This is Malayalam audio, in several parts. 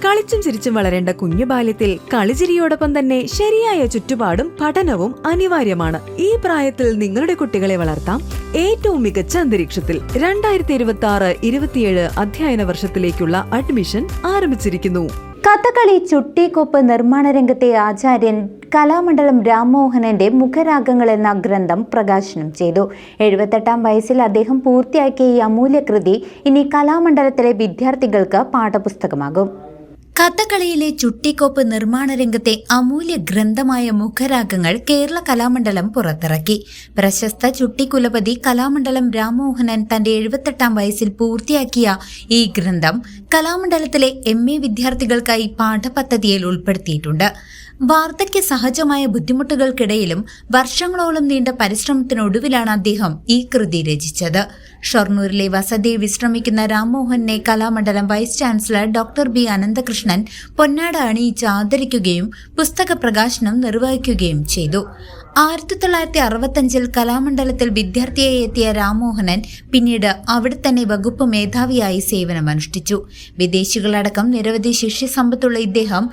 കളിച്ചും ചിരിച്ചും വളരേണ്ട കുഞ്ഞു ബാല്യത്തിൽ കളിചിരിയോടൊപ്പം തന്നെ ശരിയായ ചുറ്റുപാടും പഠനവും അനിവാര്യമാണ്. ഈ പ്രായത്തിൽ നിങ്ങളുടെ കുട്ടികളെ വളർത്താം ഏറ്റവും മികച്ച അന്തരീക്ഷത്തിൽ. 2026-27 അധ്യയന വർഷത്തിലേക്കുള്ള അഡ്മിഷൻ ആരംഭിച്ചിരിക്കുന്നു. കഥകളി ചുട്ടിക്കോപ്പ് നിർമ്മാണ രംഗത്തെ ആചാര്യൻ കലാമണ്ഡലം രാംമോഹനന്റെ മുഖരാഗങ്ങൾ എന്ന ഗ്രന്ഥം പ്രകാശനം ചെയ്തു. 78-ാം വയസ്സിൽ അദ്ദേഹം പൂർത്തിയാക്കിയ ഈ അമൂല്യകൃതി ഇനി കലാമണ്ഡലത്തിലെ വിദ്യാർത്ഥികൾക്ക് പാഠപുസ്തകമാകും. കഥകളിയിലെ ചുട്ടിക്കോപ്പ് നിർമ്മാണ രംഗത്തെ അമൂല്യ ഗ്രന്ഥമായ മുഖരാഗങ്ങൾ കേരള കലാമണ്ഡലം പുറത്തിറക്കി. പ്രശസ്ത ചുട്ടിക്കുലപതി കലാമണ്ഡലം രാംമോഹനൻ തന്റെ 78-ാം വയസ്സിൽ പൂർത്തിയാക്കിയ ഈ ഗ്രന്ഥം കലാമണ്ഡലത്തിലെ MA വിദ്യാർത്ഥികൾക്കായി പാഠപദ്ധതിയിൽ ഉൾപ്പെടുത്തിയിട്ടുണ്ട്. വാർദ്ധക്യ സഹജമായ ബുദ്ധിമുട്ടുകൾക്കിടയിലും വർഷങ്ങളോളം നീണ്ട പരിശ്രമത്തിനൊടുവിലാണ് അദ്ദേഹം ഈ കൃതി രചിച്ചത്. ഷൊർണൂരിലെ വസതിയിൽ വിശ്രമിക്കുന്ന രാംമോഹനെ Kalamandalam vice chancellor doctor B. Ananthakrishnan പൊന്നാട അണിയിച്ച് ആദരിക്കുകയും പുസ്തക പ്രകാശനം നിർവഹിക്കുകയും ചെയ്തു. 1965-ൽ കലാമണ്ഡലത്തിൽ വിദ്യാർത്ഥിയായി എത്തിയ രാംമോഹനൻ പിന്നീട് അവിടെ തന്നെ വകുപ്പ് മേധാവിയായി സേവനമനുഷ്ഠിച്ചു. വിദേശികളടക്കം നിരവധി ശിഷ്യസമ്പത്തുള്ള ഇദ്ദേഹം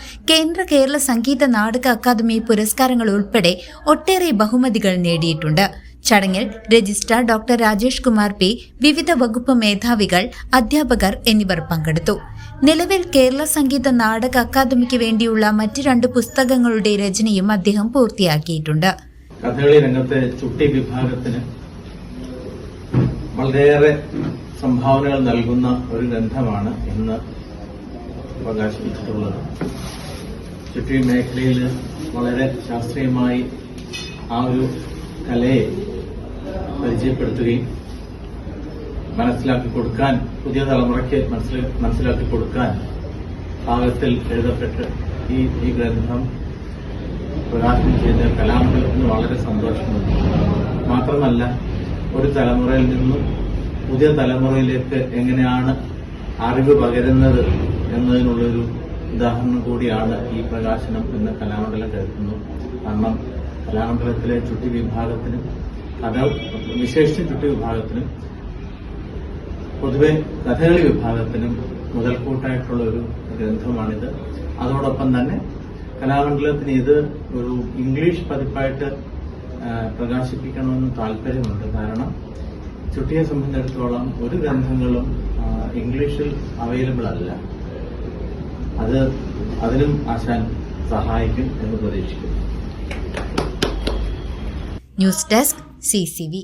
കേരള സംഗീത നാടക അക്കാദമി പുരസ്കാരങ്ങൾ ഉൾപ്പെടെ ഒട്ടേറെ ബഹുമതികൾ നേടിയിട്ടുണ്ട്. ചടങ്ങിൽ registrar doctor Rajesh Kumar P, വിവിധ വകുപ്പ് മേധാവികൾ, അധ്യാപകർ എന്നിവർ പങ്കെടുത്തു. നിലവിൽ കേരള സംഗീത നാടക അക്കാദമിക്ക് വേണ്ടിയുള്ള മറ്റ് 2 പുസ്തകങ്ങളുടെ രചനയും അദ്ദേഹം പൂർത്തിയാക്കിയിട്ടുണ്ട്. കഥകളി രംഗത്തെ ചുട്ടി വിഭാഗത്തിന് വളരെയേറെ സംഭാവനകൾ നൽകുന്ന ഒരു ഗ്രന്ഥമാണ് ഇന്ന് പ്രകാശിപ്പിച്ചിട്ടുള്ളത്. ചുട്ടി മേഖലയിൽ വളരെ ശാസ്ത്രീയമായി ആ ഒരു കലയെ പരിചയപ്പെടുത്തുകയും മനസ്സിലാക്കി കൊടുക്കാൻ, പുതിയ തലമുറയ്ക്ക് മനസ്സിലാക്കി കൊടുക്കാൻ ഭാഗത്തിൽ എഴുതപ്പെട്ട് ഈ ഗ്രന്ഥം പ്രകാശനം ചെയ്ത കലാമണ്ഡലത്തിന് വളരെ സന്തോഷമുണ്ട്. മാത്രമല്ല, ഒരു തലമുറയിൽ നിന്നും പുതിയ തലമുറയിലേക്ക് എങ്ങനെയാണ് അറിവ് പകരുന്നത് എന്നതിനുള്ളൊരു ഉദാഹരണം കൂടിയാണ് ഈ പ്രകാശനം എന്ന് കലാമണ്ഡലം കരുതുന്നു. കാരണം കലാമണ്ഡലത്തിലെ ചുട്ടി വിഭാഗത്തിനും വിശേഷിച്ച് ചുട്ടി വിഭാഗത്തിനും പൊതുവെ കഥകളി വിഭാഗത്തിനും മുതൽക്കൂട്ടായിട്ടുള്ള ഒരു ഗ്രന്ഥമാണിത്. അതോടൊപ്പം തന്നെ കലാമണ്ഡലത്തിന് ഇത് ഒരു ഇംഗ്ലീഷ് പതിപ്പായിട്ട് പ്രകാശിപ്പിക്കണമെന്ന് താല്പര്യമുണ്ട്. കാരണം ചുട്ടിയെ സംബന്ധിച്ചിടത്തോളം ഒരു ഗ്രന്ഥങ്ങളും ഇംഗ്ലീഷിൽ അവൈലബിൾ അല്ല. അതിനും ആശാൻ സഹായിക്കും എന്ന് പ്രതീക്ഷിക്കുന്നു. News desk CCV.